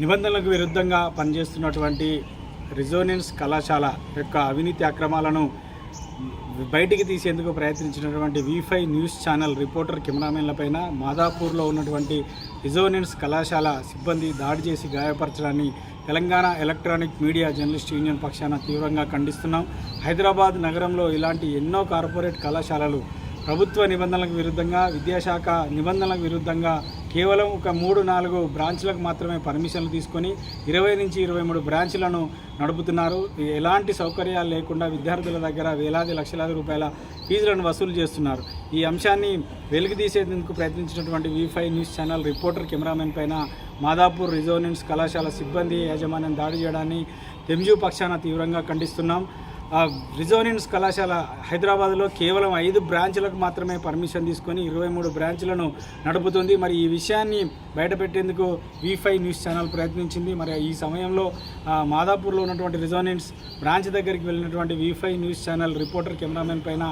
నిబంధనలకు విరుద్ధంగా పనిచేస్తున్నటువంటి రెజోనెన్స్ కళాశాల యొక్క అవినీతి అక్రమాలను బయటికి తీసేందుకు ప్రయత్నించినటువంటి V5 న్యూస్ ఛానల్ రిపోర్టర్ కెమెరామెన్లపైన మాదాపూర్లో ఉన్నటువంటి రెజోనెన్స్ కళాశాల సిబ్బంది దాడి చేసి గాయపరచడాన్ని Telangana electronic media journalist union పక్షాన తీవ్రంగా ఖండిస్తున్నాం. హైదరాబాద్ నగరంలో ఇలాంటి ఎన్నో కార్పొరేట్ కళాశాలలు ప్రభుత్వ నిబంధనలకు విరుద్ధంగా, విద్యాశాఖ నిబంధనలకు విరుద్ధంగా కేవలం ఒక 3-4 బ్రాంచ్లకు మాత్రమే పర్మిషన్లు తీసుకొని 20 నుంచి 23 బ్రాంచ్లను నడుపుతున్నారు. ఎలాంటి సౌకర్యాలు లేకుండా విద్యార్థుల దగ్గర వేలాది లక్షలాది రూపాయల ఫీజులను వసూలు చేస్తున్నారు. ఈ అంశాన్ని వెలుగుతీసేందుకు ప్రయత్నించినటువంటి V5 news channel reporter cameraman పైన మాదాపూర్ రెజోనెన్స్ కళాశాల సిబ్బంది యాజమాన్యం దాడి చేయడాన్ని తెంజు పక్షాన తీవ్రంగా ఖండిస్తున్నాం. రెజోనెన్స్ కళాశాల హైదరాబాద్లో కేవలం 5 బ్రాంచ్లకు మాత్రమే పర్మిషన్ తీసుకొని 23 బ్రాంచ్లను నడుపుతుంది. మరి ఈ విషయాన్ని బయటపెట్టేందుకు V5 న్యూస్ ఛానల్ ప్రయత్నించింది. మరి ఈ సమయంలో మాదాపూర్లో ఉన్నటువంటి రెజోనెన్స్ బ్రాంచ్ దగ్గరికి వెళ్ళినటువంటి V5 news channel reporter cameraman పైన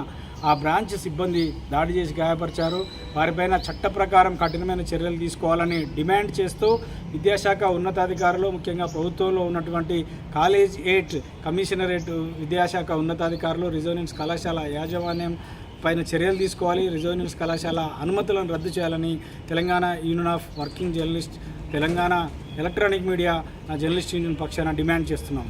ఆ బ్రాంచ్ సిబ్బంది దాడి చేసి గాయపరిచారు. వారిపైన చట్ట ప్రకారం కఠినమైన చర్యలు తీసుకోవాలని డిమాండ్ చేస్తూ విద్యాశాఖ ఉన్నతాధికారులు, ముఖ్యంగా ప్రభుత్వంలో ఉన్నటువంటి కాలేజ్ 8 కమిషనరేట్ విద్యాశాఖ ఉన్నతాధికారులు రెజోనెన్స్ కళాశాల యాజమాన్యం పైన చర్యలు తీసుకోవాలి. రెజోనెన్స్ కళాశాల అనుమతులను రద్దు చేయాలని Telangana union of working journalist, Telangana electronic media journalist union పక్షాన డిమాండ్ చేస్తున్నాం.